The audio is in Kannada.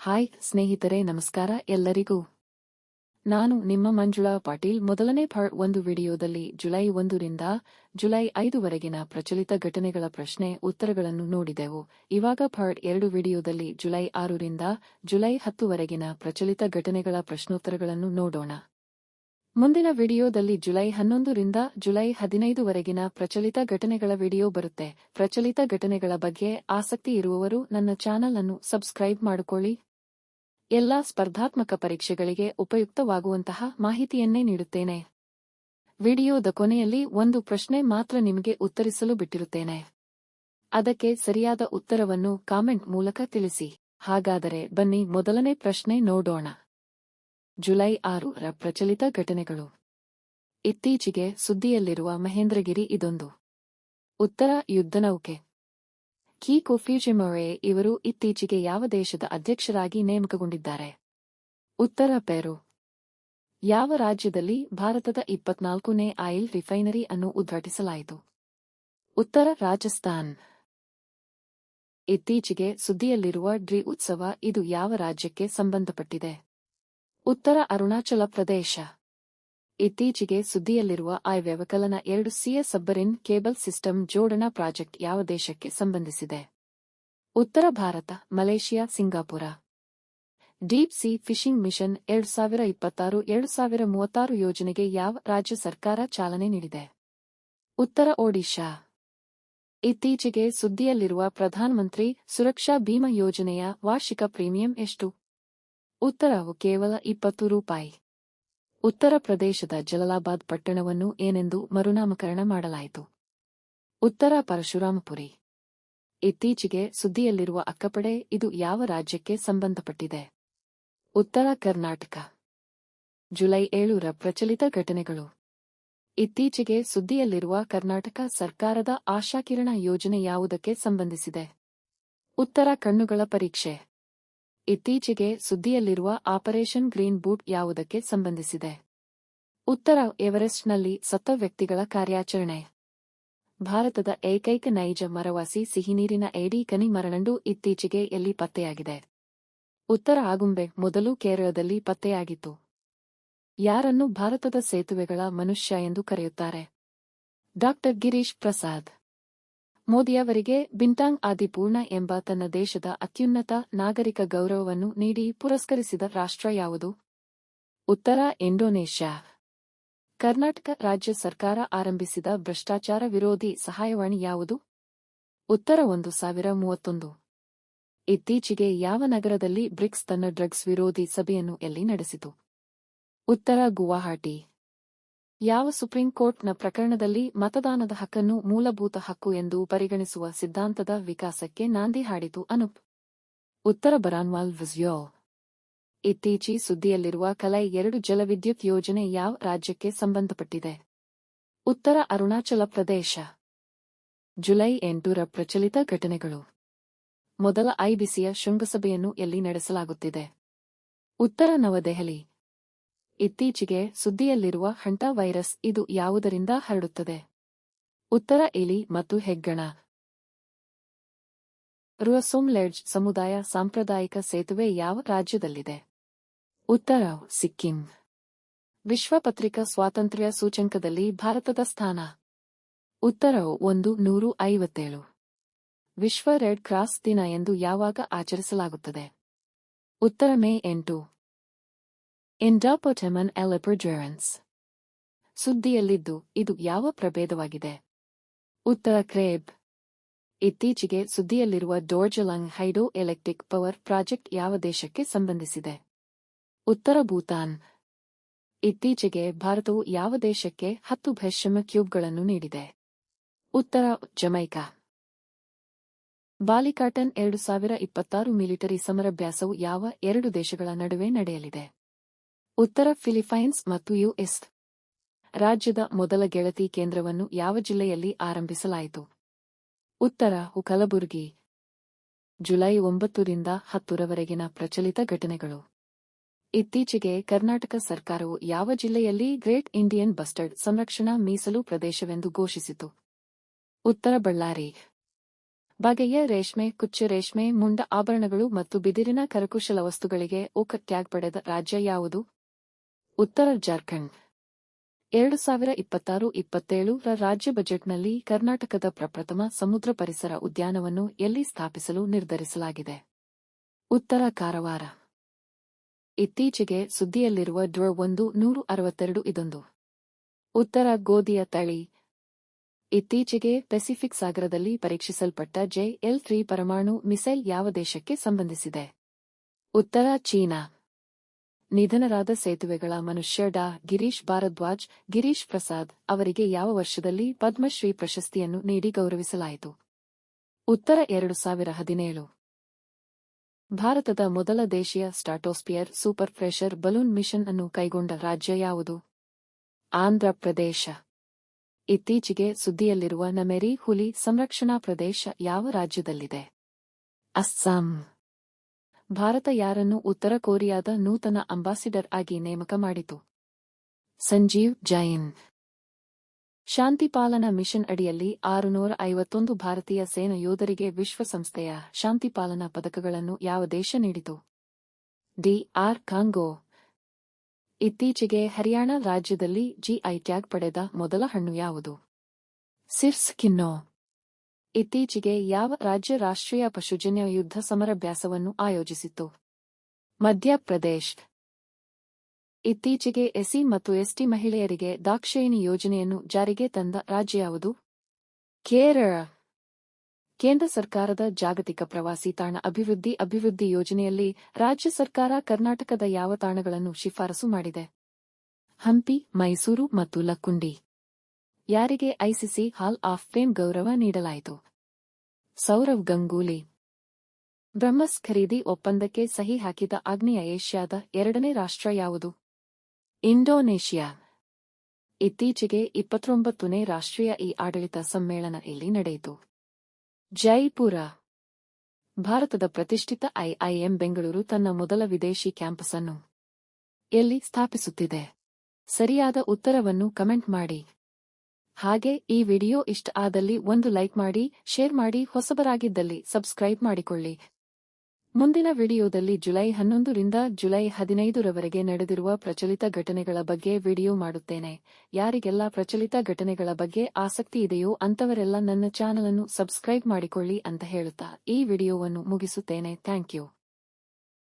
ಹಾಯ್ ಸ್ನೇಹಿತರೆ, ನಮಸ್ಕಾರ ಎಲ್ಲರಿಗೂ. ನಾನು ನಿಮ್ಮ ಮಂಜುಳಾ ಪಾಟೀಲ್. ಮೊದಲನೇ ಪಾರ್ಟ್ 1 ವಿಡಿಯೋದಲ್ಲಿ ಜುಲೈ 1 ರಿಂದ ಜುಲೈ 5 ವರೆಗಿನ ಪ್ರಚಲಿತ ಘಟನೆಗಳ ಪ್ರಶ್ನೆ ಉತ್ತರಗಳನ್ನು ನೋಡಿದೆವು. ಇವಾಗ ಪಾರ್ಟ್ 2 ವಿಡಿಯೋದಲ್ಲಿ ಜುಲೈ 6 ರಿಂದ ಜುಲೈ 10 ವರೆಗಿನ ಪ್ರಚಲಿತ ಘಟನೆಗಳ ಪ್ರಶ್ನೋತ್ತರಗಳನ್ನು ನೋಡೋಣ. ಮುಂದಿನ ವಿಡಿಯೋದಲ್ಲಿ ಜುಲೈ 11 ರಿಂದ ಜುಲೈ 15 ವರೆಗಿನ ಪ್ರಚಲಿತ ಘಟನೆಗಳ ವಿಡಿಯೋ ಬರುತ್ತೆ. ಪ್ರಚಲಿತ ಘಟನೆಗಳ ಬಗ್ಗೆ ಆಸಕ್ತಿ ಇರುವವರು ನನ್ನ ಚಾನಲ್ ಅನ್ನು ಸಬ್ಸ್ಕ್ರೈಬ್ ಮಾಡಿಕೊಳ್ಳಿ. ಎಲ್ಲಾ ಸ್ಪರ್ಧಾತ್ಮಕ ಪರೀಕ್ಷೆಗಳಿಗೆ ಉಪಯುಕ್ತವಾಗುವಂತಹ ಮಾಹಿತಿಯನ್ನೇ ನೀಡುತ್ತೇನೆ. ವಿಡಿಯೋದ ಕೊನೆಯಲ್ಲಿ ಒಂದು ಪ್ರಶ್ನೆ ಮಾತ್ರ ನಿಮಗೆ ಉತ್ತರಿಸಲು ಬಿಟ್ಟಿರುತ್ತೇನೆ. ಅದಕ್ಕೆ ಸರಿಯಾದ ಉತ್ತರವನ್ನು ಕಾಮೆಂಟ್ ಮೂಲಕ ತಿಳಿಸಿ. ಹಾಗಾದರೆ ಬನ್ನಿ ಮೊದಲನೇ ಪ್ರಶ್ನೆ ನೋಡೋಣ. ಜುಲೈ 6 ರ ಪ್ರಚಲಿತ ಘಟನೆಗಳು. ಇತ್ತೀಚೆಗೆ ಸುದ್ದಿಯಲ್ಲಿರುವ ಮಹೇಂದ್ರಗಿರಿ ಇದೊಂದು. ಉತ್ತರ: ಯುದ್ಧನೌಕೆ. ಕೀಕೋ ಫ್ಯೂಜಿಮೊರೆ ಇವರು ಇತ್ತೀಚೆಗೆ ಯಾವ ದೇಶದ ಅಧ್ಯಕ್ಷರಾಗಿ ನೇಮಕಗೊಂಡಿದ್ದಾರೆ? ಉತ್ತರ: ಪೆರು. ಯಾವ ರಾಜ್ಯದಲ್ಲಿ ಭಾರತದ 24ನೇ ಆಯಿಲ್ ರಿಫೈನರಿ ಅನ್ನು ಉದ್ಘಾಟಿಸಲಾಯಿತು? ಉತ್ತರ: ರಾಜಸ್ಥಾನ್. ಇತ್ತೀಚೆಗೆ ಸುದ್ದಿಯಲ್ಲಿರುವ ಡ್ರಿ ಉತ್ಸವ ಇದು ಯಾವ ರಾಜ್ಯಕ್ಕೆ ಸಂಬಂಧಪಟ್ಟಿದೆ? ಉತ್ತರ: ಅರುಣಾಚಲ ಪ್ರದೇಶ. ಇತ್ತೀಚೆಗೆ ಸುದ್ದಿಯಲ್ಲಿರುವ ವ್ಯವಕಲನ 2 CS ಸಬ್ಮರೀನ್ ಕೇಬಲ್ ಸಿಸ್ಟಮ್ ಜೋಡಣಾ ಪ್ರಾಜೆಕ್ಟ್ ಯಾವ ದೇಶಕ್ಕೆ ಸಂಬಂಧಿಸಿದೆ? ಉತ್ತರ: Bharat, Malaysia, Singapore. Deep sea fishing mission 2026-2036 ಯೋಜನೆಗೆ ಯಾವ ರಾಜ್ಯ ಸರ್ಕಾರ ಚಾಲನೆ ನೀಡಿದೆ? ಉತ್ತರ: ಒಡಿಶಾ. ಇತ್ತೀಚೆಗೆ ಸುದ್ದಿಯಲ್ಲಿರುವ ಪ್ರಧಾನಮಂತ್ರಿ ಸುರಕ್ಷಾ ಬಿಮಾ ಯೋಜನೆಯ ವಾರ್ಷಿಕ ಪ್ರೀಮಿಯಂ ಎಷ್ಟು? ಉತ್ತರವು ಕೇವಲ 20 ರೂಪಾಯಿ. ಉತ್ತರ ಪ್ರದೇಶದ ಜಲಾಲಾಬಾದ್ ಪಟ್ಟಣವನ್ನು ಏನೆಂದು ಮರುನಾಮಕರಣ ಮಾಡಲಾಯಿತು? ಉತ್ತರ: ಪರಶುರಾಮಪುರಿ. ಇತ್ತೀಚೆಗೆ ಸುದ್ದಿಯಲ್ಲಿರುವ ಅಕ್ಕಪಡೆ ಇದು ಯಾವ ರಾಜ್ಯಕ್ಕೆ ಸಂಬಂಧಪಟ್ಟಿದೆ? ಉತ್ತರ: ಕರ್ನಾಟಕ. ಜುಲೈ 7 ರ ಪ್ರಚಲಿತ ಘಟನೆಗಳು. ಇತ್ತೀಚೆಗೆ ಸುದ್ದಿಯಲ್ಲಿರುವ ಕರ್ನಾಟಕ ಸರ್ಕಾರದ ಆಶಾಕಿರಣ ಯೋಜನೆ ಯಾವುದಕ್ಕೆ ಸಂಬಂಧಿಸಿದೆ? ಉತ್ತರ: ಕಣ್ಣುಗಳ ಪರೀಕ್ಷೆ. ಇತ್ತೀಚೆಗೆ ಸುದ್ದಿಯಲ್ಲಿರುವ ಆಪರೇಷನ್ ಗ್ರೀನ್ ಬೂಟ್ ಯಾವುದಕ್ಕೆ ಸಂಬಂಧಿಸಿದೆ? ಉತ್ತರ: ಎವರೆಸ್ಟ್ನಲ್ಲಿ ಸತ್ತ ವ್ಯಕ್ತಿಗಳ ಕಾರ್ಯಾಚರಣೆ. ಭಾರತದ ಏಕೈಕ ನೈಜ ಮರವಾಸಿ ಸಿಹಿನೀರಿನ ಏಡಿ ಕನಿ ಮರನಂಡು ಇತ್ತೀಚೆಗೆ ಎಲ್ಲಿ ಪತ್ತೆಯಾಗಿದೆ? ಉತ್ತರ: ಆಗುಂಬೆ. ಮೊದಲು ಕೇರಳದಲ್ಲಿ ಪತ್ತೆಯಾಗಿತ್ತು. ಯಾರನ್ನು ಭಾರತದ ಸೇತುವೆಗಳ ಮನುಷ್ಯ ಎಂದು ಕರೆಯುತ್ತಾರೆ? ಡಾ. ಗಿರೀಶ್ ಪ್ರಸಾದ್. ಮೋದಿಯವರಿಗೆ ಬಿಂಟಾಂಗ್ ಆದಿಪೂರ್ಣ ಎಂಬ ತನ್ನ ದೇಶದ ಅತ್ಯುನ್ನತ ನಾಗರಿಕ ಗೌರವವನ್ನು ನೀಡಿ ಪುರಸ್ಕರಿಸಿದ ರಾಷ್ಟ್ರ ಯಾವುದು? ಉತ್ತರ: ಇಂಡೋನೇಷ್ಯಾ. ಕರ್ನಾಟಕ ರಾಜ್ಯ ಸರ್ಕಾರ ಆರಂಭಿಸಿದ ಭ್ರಷ್ಟಾಚಾರ ವಿರೋಧಿ ಸಹಾಯವಾಣಿ ಯಾವುದು? ಉತ್ತರ: 1031. ಇತ್ತೀಚೆಗೆ ಯಾವ ನಗರದಲ್ಲಿ ಬ್ರಿಕ್ಸ್ ತನ್ನ ಡ್ರಗ್ಸ್ ವಿರೋಧಿ ಸಭೆಯನ್ನು ಎಲ್ಲಿ ನಡೆಸಿತು? ಉತ್ತರ: ಗುವಾಹಟಿ. ಯಾವ ಸುಪ್ರೀಂ ಕೋರ್ಟ್ನ ಪ್ರಕರಣದಲ್ಲಿ ಮತದಾನದ ಹಕ್ಕನ್ನು ಮೂಲಭೂತ ಹಕ್ಕು ಎಂದು ಪರಿಗಣಿಸುವ ಸಿದ್ಧಾಂತದ ವಿಕಾಸಕ್ಕೆ ನಾಂದಿ ಹಾಡಿತು? ಅನುಪ್. ಉತ್ತರ: ಬರಾನ್ವಾಲ್ ವಿಜ್ಯೋಲ್. ಇತ್ತೀಚೆಗೆ ಸುದ್ದಿಯಲ್ಲಿರುವ ಕಲೈ 2 ಜಲವಿದ್ಯುತ್ ಯೋಜನೆ ಯಾವ ರಾಜ್ಯಕ್ಕೆ ಸಂಬಂಧಪಟ್ಟಿದೆ? ಉತ್ತರ: ಅರುಣಾಚಲ ಪ್ರದೇಶ. ಜುಲೈ 8 ರ ಪ್ರಚಲಿತ ಘಟನೆಗಳು. ಮೊದಲ ಐಬಿಸಿಯ ಶೃಂಗಸಭೆಯನ್ನು ಎಲ್ಲಿ ನಡೆಸಲಾಗುತ್ತಿದೆ? ಉತ್ತರ: ನವದೆಹಲಿ. ಇತ್ತೀಚೆಗೆ ಸುದ್ದಿಯಲ್ಲಿರುವ ಹಂಟಾ ವೈರಸ್ ಇದು ಯಾವುದರಿಂದ ಹರಡುತ್ತದೆ? ಉತ್ತರ: ಇಲಿ ಮತ್ತು ಹೆಗ್ಗಣ. ರುಅಸೋಮ್ಲೆಡ್ಜ್ ಸಮುದಾಯ ಸಾಂಪ್ರದಾಯಿಕ ಸೇತುವೆ ಯಾವ ರಾಜ್ಯದಲ್ಲಿದೆ? ಉತ್ತರ: ಸಿಕ್ಕಿಂ. ವಿಶ್ವ ಪತ್ರಿಕಾ ಸ್ವಾತಂತ್ರ್ಯ ಸೂಚ್ಯಂಕದಲ್ಲಿ ಭಾರತದ ಸ್ಥಾನ? ಉತ್ತರವು 157. ವಿಶ್ವ ರೆಡ್ ಕ್ರಾಸ್ ದಿನ ಎಂದು ಯಾವಾಗ ಆಚರಿಸಲಾಗುತ್ತದೆ? ಉತ್ತರ: ಮೇ 8. ಎಂಡಾಪೊಟೆಮನ್ ಎಲೆಪರ್ಜೆರೆನ್ಸ್. ಸುದ್ದಿಯಲ್ಲಿದ್ದು ಇದು ಯಾವ ಪ್ರಭೇದವಾಗಿದೆ? ಉತ್ತರ: ಕ್ರೇಬ್. ಇತ್ತೀಚೆಗೆ ಸುದ್ದಿಯಲ್ಲಿರುವ ಡೋರ್ಜಲಾಂಗ್ ಹೈಡೋ ಎಲೆಕ್ಟ್ರಿಕ್ ಪವರ್ ಪ್ರಾಜೆಕ್ಟ್ ಯಾವ ದೇಶಕ್ಕೆ ಸಂಬಂಧಿಸಿದೆ? ಉತ್ತರ: ಭೂತಾನ್. ಇತ್ತೀಚೆಗೆ ಭಾರತವು ಯಾವ ದೇಶಕ್ಕೆ 10 ಭೆಶಮ್ ಕ್ಯೂಬ್ಗಳನ್ನು ನೀಡಿದೆ? ಉತ್ತರ: ಜಮೈಕಾ. ಬಾಲಿಕಾಟನ್ 2026 ಮಿಲಿಟರಿ ಸಮರಭ್ಯಾಸವು ಯಾವ 2 ದೇಶಗಳ ನಡುವೆ ನಡೆಯಲಿದೆ? ಉತ್ತರ: ಫಿಲಿಪೈನ್ಸ್ ಮತ್ತು ಯುಎಸ್. ರಾಜ್ಯದ ಮೊದಲ ಗೆಳತಿ ಕೇಂದ್ರವನ್ನು ಯಾವ ಜಿಲ್ಲೆಯಲ್ಲಿ ಆರಂಭಿಸಲಾಯಿತು? ಉತ್ತರ: ಕಲಬುರಗಿ. ಜುಲೈ 9 ರಿಂದ 10 ರವರೆಗಿನ ಪ್ರಚಲಿತ ಘಟನೆಗಳು. ಇತ್ತೀಚೆಗೆ ಕರ್ನಾಟಕ ಸರ್ಕಾರವು ಯಾವ ಜಿಲ್ಲೆಯಲ್ಲಿ ಗ್ರೇಟ್ ಇಂಡಿಯನ್ ಬಸ್ಟರ್ಡ್ ಸಂರಕ್ಷಣಾ ಮೀಸಲು ಪ್ರದೇಶವೆಂದು ಘೋಷಿಸಿತು? ಉತ್ತರ: ಬಳ್ಳಾರಿ. ಬಗೆಯ ರೇಷ್ಮೆ, ಕುಚ್ಚು ರೇಷ್ಮೆ, ಮುಂಡ ಆಭರಣಗಳು ಮತ್ತು ಬಿದಿರಿನ ಕರಕುಶಲ ವಸ್ತುಗಳಿಗೆ ಓಕ ಟ್ಯಾಗ್ ಪಡೆದ ರಾಜ್ಯ ಯಾವುದು? ಉತ್ತರ ಜಾರ್ಖಂಡ್. 2026-27 ರ ರಾಜ್ಯ ಬಜೆಟ್ನಲ್ಲಿ ಕರ್ನಾಟಕದ ಪ್ರಪ್ರಥಮ ಸಮುದ್ರ ಪರಿಸರ ಉದ್ಯಾನವನ್ನು ಎಲ್ಲಿ ಸ್ಥಾಪಿಸಲು ನಿರ್ಧರಿಸಲಾಗಿದೆ? ಉತ್ತರ ಕಾರವಾರ. ಇತ್ತೀಚೆಗೆ ಸುದ್ದಿಯಲ್ಲಿರುವ ಡ್ರ 162 ಇದೊಂದು ಉತ್ತರ ಗೋಧಿಯ ತಳಿ. ಇತ್ತೀಚೆಗೆ ಪೆಸಿಫಿಕ್ ಸಾಗರದಲ್ಲಿ ಪರೀಕ್ಷಿಸಲ್ಪಟ್ಟ JL-3 ಪರಮಾಣು ಮಿಸೈಲ್ ಯಾವ ದೇಶಕ್ಕೆ ಸಂಬಂಧಿಸಿದೆ? ಉತ್ತರ ಚೀನಾ. ನಿಧನರಾದ ಸೇತುವೆಗಳ ಮನುಷ್ಯ ಡಾ. ಗಿರೀಶ್ ಭಾರದ್ವಾಜ್, ಗಿರೀಶ್ ಪ್ರಸಾದ್ ಅವರಿಗೆ ಯಾವ ವರ್ಷದಲ್ಲಿ ಪದ್ಮಶ್ರೀ ಪ್ರಶಸ್ತಿಯನ್ನು ನೀಡಿ ಗೌರವಿಸಲಾಯಿತು? ಉತ್ತರ 2017. ಭಾರತದ ಮೊದಲ ದೇಶೀಯ stratosphere super pressure balloon mission ಅನ್ನು ಕೈಗೊಂಡ ರಾಜ್ಯ ಯಾವುದು? ಆಂಧ್ರ ಪ್ರದೇಶ. ಇತ್ತೀಚೆಗೆ ಸುದ್ದಿಯಲ್ಲಿರುವ ನಮೆರಿ ಹುಲಿ ಸಂರಕ್ಷಣಾ ಪ್ರದೇಶ ಯಾವ ರಾಜ್ಯದಲ್ಲಿದೆ? ಅಸ್ಸಾಂ. ಭಾರತ ಯಾರನ್ನು ಉತ್ತರ ಕೊರಿಯಾದ ನೂತನ ಅಂಬಾಸಿಡರ್ ಆಗಿ ನೇಮಕ ಮಾಡಿತು? ಸಂಜೀವ್ ಜೈನ್. ಶಾಂತಿ ಪಾಲನಾ ಮಿಷನ್ ಅಡಿಯಲ್ಲಿ 651 ಭಾರತೀಯ ಸೇನಾ ಯೋಧರಿಗೆ ವಿಶ್ವಸಂಸ್ಥೆಯ ಶಾಂತಿ ಪಾಲನಾ ಪದಕಗಳನ್ನು ಯಾವ ದೇಶ ನೀಡಿತು? DR Congo. ಇತ್ತೀಚೆಗೆ ಹರಿಯಾಣ ರಾಜ್ಯದಲ್ಲಿ GI ಟ್ಯಾಗ್ ಪಡೆದ ಮೊದಲ ಹಣ್ಣು ಯಾವುದು? ಸಿರ್ಸ್ ಕಿನ್ನೋ. ಇತ್ತೀಚೆಗೆ ಯಾವ ರಾಜ್ಯ ರಾಷ್ಟ್ರೀಯ ಪಶುಜನ್ಯ ಯುದ್ಧ ಸಮರಾಭ್ಯಾಸವನ್ನು ಆಯೋಜಿಸಿತ್ತು? ಮಧ್ಯಪ್ರದೇಶ್. ಇತ್ತೀಚೆಗೆ SC ಮತ್ತು ST ಮಹಿಳೆಯರಿಗೆ ದಾಕ್ಷಾಯಿಣಿ ಯೋಜನೆಯನ್ನು ಜಾರಿಗೆ ತಂದ ರಾಜ್ಯ ಯಾವುದು? ಕೇರಳ. ಕೇಂದ್ರ ಸರ್ಕಾರದ ಜಾಗತಿಕ ಪ್ರವಾಸಿ ತಾಣ ಅಭಿವೃದ್ಧಿ ಯೋಜನೆಯಲ್ಲಿ ರಾಜ್ಯ ಸರ್ಕಾರ ಕರ್ನಾಟಕದ ಯಾವ ತಾಣಗಳನ್ನು ಶಿಫಾರಸು ಮಾಡಿದೆ? ಹಂಪಿ, ಮೈಸೂರು ಮತ್ತು ಲಕ್ಕುಂಡಿ. ಯಾರಿಗೆ ICC ಹಾಲ್ ಆಫ್ ಫೇಮ್ ಗೌರವ ನೀಡಲಾಯಿತು? ಸೌರವ್ ಗಂಗೂಲಿ. ಬ್ರಹ್ಮಸ್ ಖರೀದಿ ಒಪ್ಪಂದಕ್ಕೆ ಸಹಿ ಹಾಕಿದ ಆಗ್ನೇಯ ಏಷ್ಯಾದ ಎರಡನೇ ರಾಷ್ಟ್ರ ಯಾವುದು? ಇಂಡೋನೇಷ್ಯಾ. ಇತ್ತೀಚೆಗೆ 29ನೇ ರಾಷ್ಟ್ರೀಯ ಆಡಳಿತ ಸಮ್ಮೇಳನ ಇಲ್ಲಿ ನಡೆಯಿತು? ಜೈಪುರ. ಭಾರತದ ಪ್ರತಿಷ್ಠಿತ IIM ಬೆಂಗಳೂರು ತನ್ನ ಮೊದಲ ವಿದೇಶಿ ಕ್ಯಾಂಪಸ್ ಅನ್ನು ಎಲ್ಲಿ ಸ್ಥಾಪಿಸುತ್ತಿದೆ? ಸರಿಯಾದ ಉತ್ತರವನ್ನು ಕಮೆಂಟ್ ಮಾಡಿ. ಹಾಗೆ ಈ ವಿಡಿಯೋ ಇಷ್ಟ ಆದಲ್ಲಿ ಒಂದು ಲೈಕ್ ಮಾಡಿ, ಶೇರ್ ಮಾಡಿ, ಹೊಸಬರಾಗಿದ್ದಲ್ಲಿ ಸಬ್ಸ್ಕ್ರೈಬ್ ಮಾಡಿಕೊಳ್ಳಿ. ಮುಂದಿನ ವಿಡಿಯೋದಲ್ಲಿ ಜುಲೈ 11 ರಿಂದ ಜುಲೈ 15 ರವರೆಗೆ ನಡೆದಿರುವ ಪ್ರಚಲಿತ ಘಟನೆಗಳ ಬಗ್ಗೆ ವಿಡಿಯೋ ಮಾಡುತ್ತೇನೆ. ಯಾರಿಗೆಲ್ಲ ಪ್ರಚಲಿತ ಘಟನೆಗಳ ಬಗ್ಗೆ ಆಸಕ್ತಿ ಇದೆಯೋ ಅಂತವರೆಲ್ಲ ನನ್ನ ಚಾನಲ್ ಅನ್ನು ಸಬ್ಸ್ಕ್ರೈಬ್ ಮಾಡಿಕೊಳ್ಳಿ ಅಂತ ಹೇಳುತ್ತಾ ಈ ವಿಡಿಯೋವನ್ನು ಮುಗಿಸುತ್ತೇನೆ. Thank you.